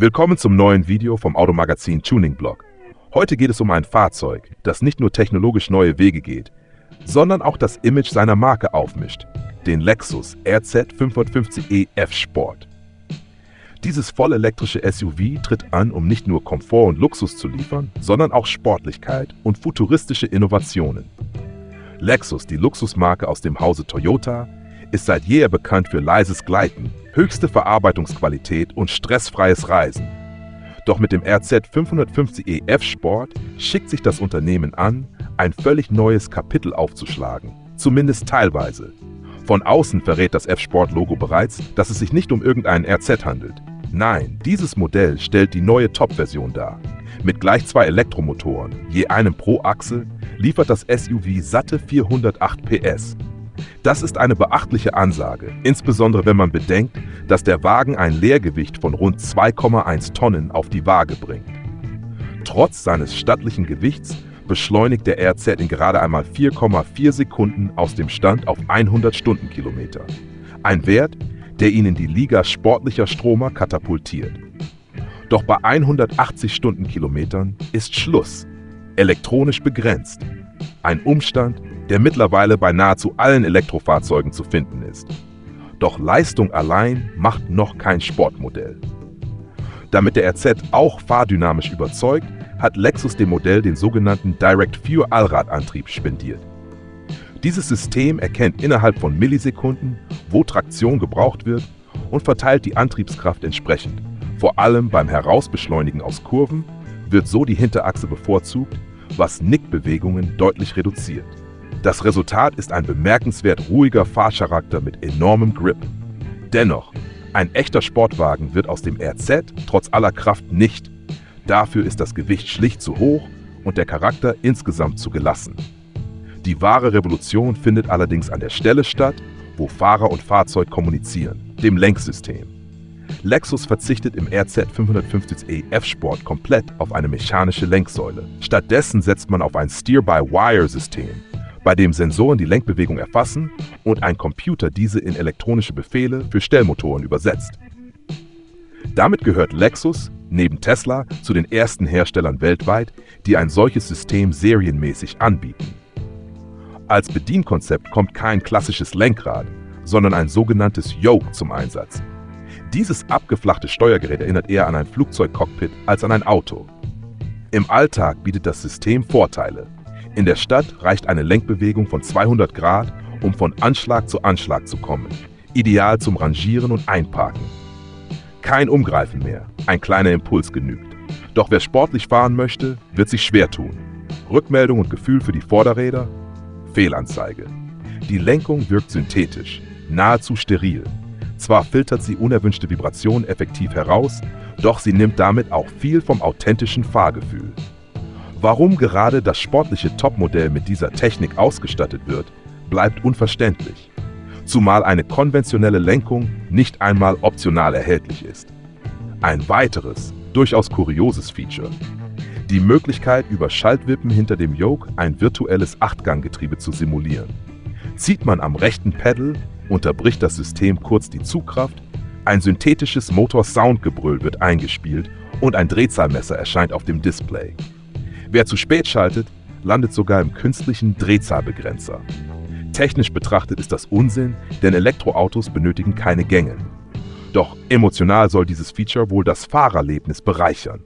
Willkommen zum neuen Video vom Automagazin Tuning Blog. Heute geht es um ein Fahrzeug, das nicht nur technologisch neue Wege geht, sondern auch das Image seiner Marke aufmischt, den Lexus RZ 550e F-Sport. Dieses vollelektrische SUV tritt an, um nicht nur Komfort und Luxus zu liefern, sondern auch Sportlichkeit und futuristische Innovationen. Lexus, die Luxusmarke aus dem Hause Toyota, ist seit jeher bekannt für leises Gleiten, höchste Verarbeitungsqualität und stressfreies Reisen. Doch mit dem RZ 550e F-Sport schickt sich das Unternehmen an, ein völlig neues Kapitel aufzuschlagen, zumindest teilweise. Von außen verrät das F-Sport-Logo bereits, dass es sich nicht um irgendeinen RZ handelt. Nein, dieses Modell stellt die neue Top-Version dar. Mit gleich 2 Elektromotoren, je einem pro Achse, liefert das SUV satte 408 PS. Das ist eine beachtliche Ansage, insbesondere wenn man bedenkt, dass der Wagen ein Leergewicht von rund 2,1 Tonnen auf die Waage bringt. Trotz seines stattlichen Gewichts beschleunigt der RZ in gerade einmal 4,4 Sekunden aus dem Stand auf 100 Stundenkilometer. Ein Wert, der ihn in die Liga sportlicher Stromer katapultiert. Doch bei 180 Stundenkilometern ist Schluss, elektronisch begrenzt. Ein Umstand, der mittlerweile bei nahezu allen Elektrofahrzeugen zu finden ist. Doch Leistung allein macht noch kein Sportmodell. Damit der RZ auch fahrdynamisch überzeugt, hat Lexus dem Modell den sogenannten Direct-View-Allradantrieb spendiert. Dieses System erkennt innerhalb von Millisekunden, wo Traktion gebraucht wird und verteilt die Antriebskraft entsprechend. Vor allem beim Herausbeschleunigen aus Kurven wird so die Hinterachse bevorzugt, was Nickbewegungen deutlich reduziert. Das Resultat ist ein bemerkenswert ruhiger Fahrcharakter mit enormem Grip. Dennoch, ein echter Sportwagen wird aus dem RZ trotz aller Kraft nicht. Dafür ist das Gewicht schlicht zu hoch und der Charakter insgesamt zu gelassen. Die wahre Revolution findet allerdings an der Stelle statt, wo Fahrer und Fahrzeug kommunizieren, dem Lenksystem. Lexus verzichtet im RZ 550e F-Sport komplett auf eine mechanische Lenksäule. Stattdessen setzt man auf ein Steer-by-Wire-System, bei dem Sensoren die Lenkbewegung erfassen und ein Computer diese in elektronische Befehle für Stellmotoren übersetzt. Damit gehört Lexus, neben Tesla, zu den ersten Herstellern weltweit, die ein solches System serienmäßig anbieten. Als Bedienkonzept kommt kein klassisches Lenkrad, sondern ein sogenanntes Yoke zum Einsatz. Dieses abgeflachte Steuergerät erinnert eher an ein Flugzeugcockpit als an ein Auto. Im Alltag bietet das System Vorteile. In der Stadt reicht eine Lenkbewegung von 200 Grad, um von Anschlag zu Anschlag zu kommen. Ideal zum Rangieren und Einparken. Kein Umgreifen mehr, ein kleiner Impuls genügt. Doch wer sportlich fahren möchte, wird sich schwer tun. Rückmeldung und Gefühl für die Vorderräder? Fehlanzeige. Die Lenkung wirkt synthetisch, nahezu steril. Zwar filtert sie unerwünschte Vibrationen effektiv heraus, doch sie nimmt damit auch viel vom authentischen Fahrgefühl. Warum gerade das sportliche Topmodell mit dieser Technik ausgestattet wird, bleibt unverständlich. Zumal eine konventionelle Lenkung nicht einmal optional erhältlich ist. Ein weiteres, durchaus kurioses Feature: die Möglichkeit, über Schaltwippen hinter dem Yoke ein virtuelles 8-Gang-Getriebe zu simulieren. Zieht man am rechten Pedal, unterbricht das System kurz die Zugkraft, ein synthetisches Motor-Sound-Gebrüll wird eingespielt und ein Drehzahlmesser erscheint auf dem Display. Wer zu spät schaltet, landet sogar im künstlichen Drehzahlbegrenzer. Technisch betrachtet ist das Unsinn, denn Elektroautos benötigen keine Gänge. Doch emotional soll dieses Feature wohl das Fahrerlebnis bereichern.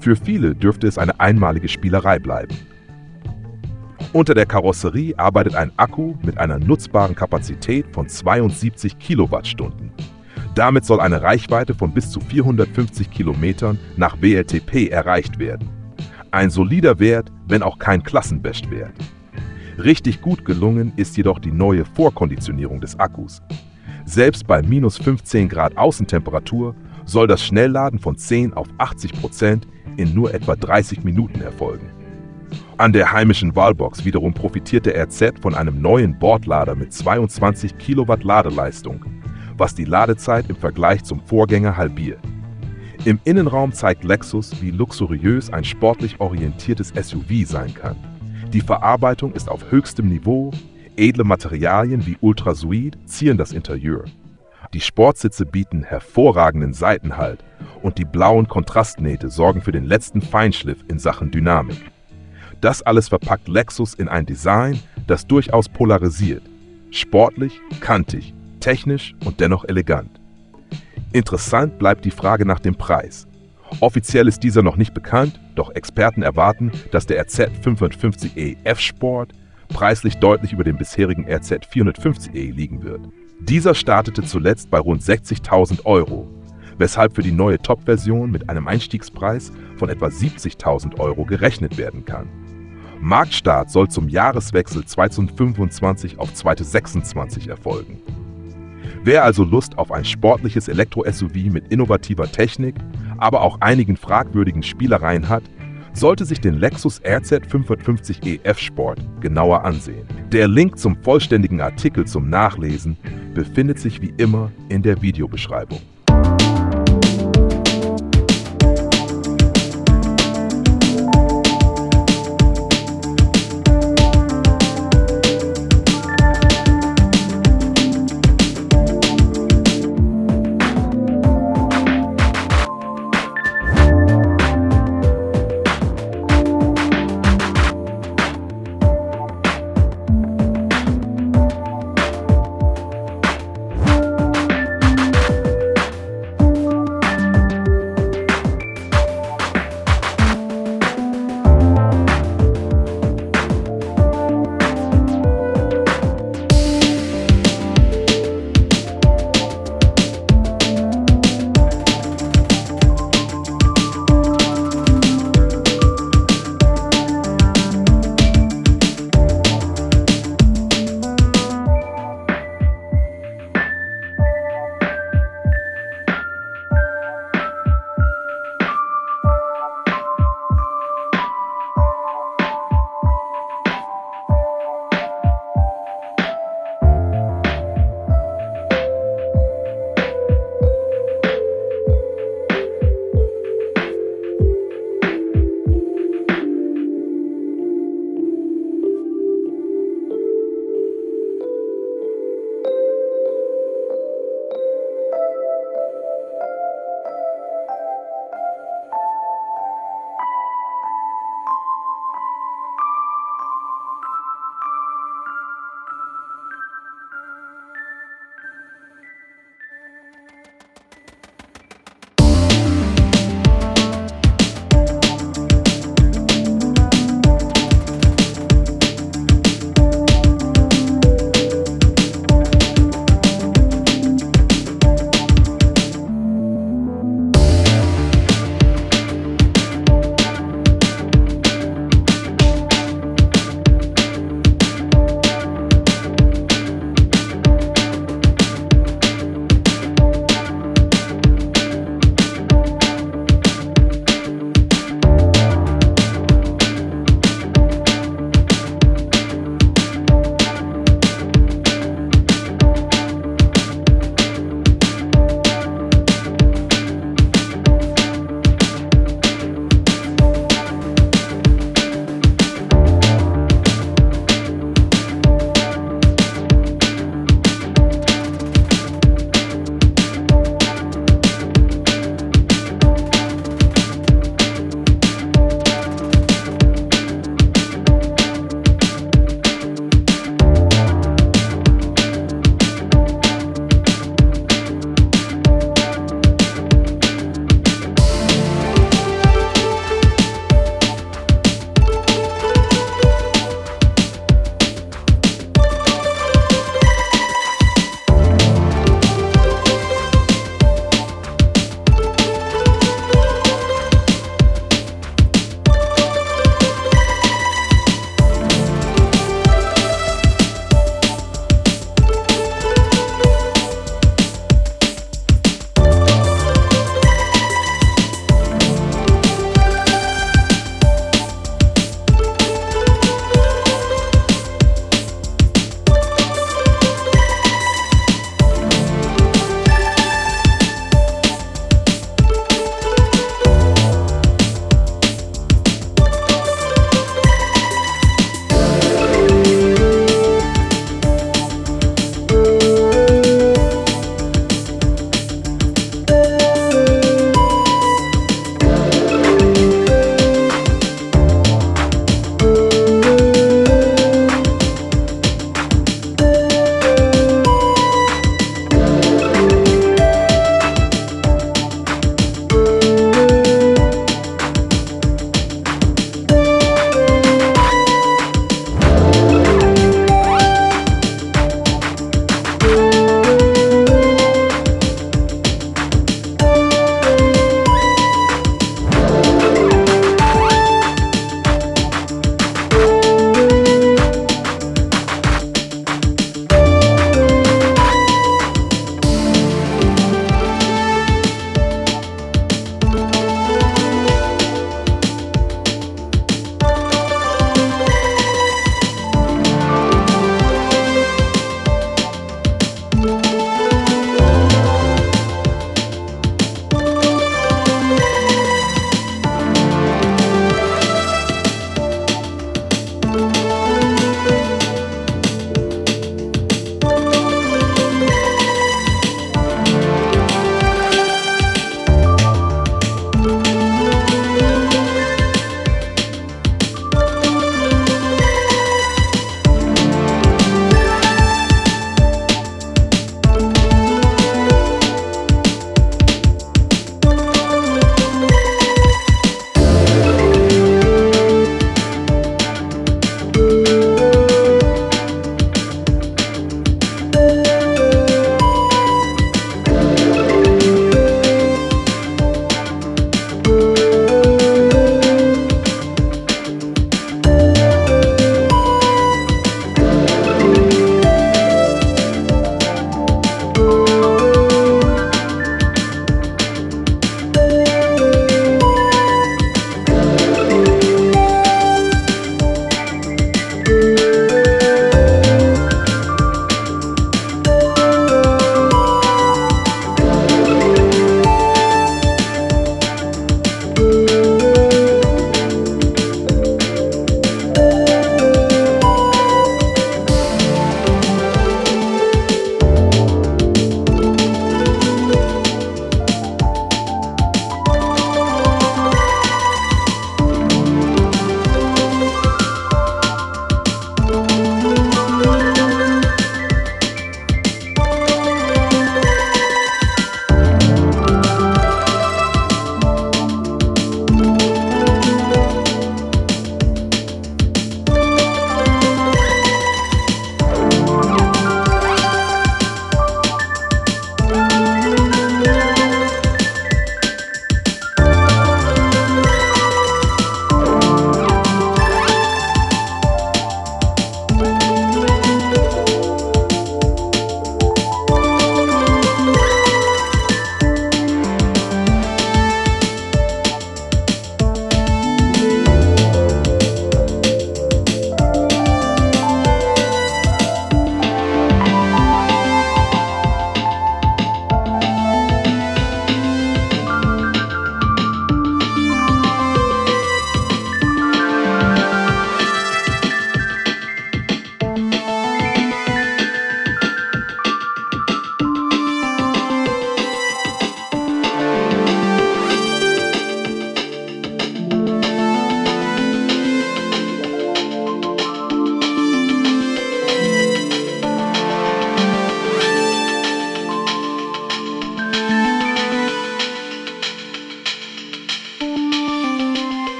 Für viele dürfte es eine einmalige Spielerei bleiben. Unter der Karosserie arbeitet ein Akku mit einer nutzbaren Kapazität von 72 Kilowattstunden. Damit soll eine Reichweite von bis zu 450 Kilometern nach WLTP erreicht werden. Ein solider Wert, wenn auch kein Klassenbestwert. Richtig gut gelungen ist jedoch die neue Vorkonditionierung des Akkus. Selbst bei minus 15 Grad Außentemperatur soll das Schnellladen von 10 auf 80% in nur etwa 30 Minuten erfolgen. An der heimischen Wallbox wiederum profitiert der RZ von einem neuen Bordlader mit 22 Kilowatt Ladeleistung, was die Ladezeit im Vergleich zum Vorgänger halbiert. Im Innenraum zeigt Lexus, wie luxuriös ein sportlich orientiertes SUV sein kann. Die Verarbeitung ist auf höchstem Niveau, edle Materialien wie Ultrasuit zieren das Interieur. Die Sportsitze bieten hervorragenden Seitenhalt und die blauen Kontrastnähte sorgen für den letzten Feinschliff in Sachen Dynamik. Das alles verpackt Lexus in ein Design, das durchaus polarisiert. Sportlich, kantig, technisch und dennoch elegant. Interessant bleibt die Frage nach dem Preis. Offiziell ist dieser noch nicht bekannt, doch Experten erwarten, dass der RZ 550e F-Sport preislich deutlich über dem bisherigen RZ 450e liegen wird. Dieser startete zuletzt bei rund 60.000 €, weshalb für die neue Top-Version mit einem Einstiegspreis von etwa 70.000 € gerechnet werden kann. Marktstart soll zum Jahreswechsel 2025 auf 2026 erfolgen. Wer also Lust auf ein sportliches Elektro-SUV mit innovativer Technik, aber auch einigen fragwürdigen Spielereien hat, sollte sich den Lexus RZ 550e F-Sport genauer ansehen. Der Link zum vollständigen Artikel zum Nachlesen befindet sich wie immer in der Videobeschreibung.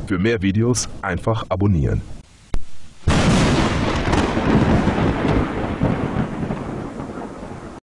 Für mehr Videos einfach abonnieren.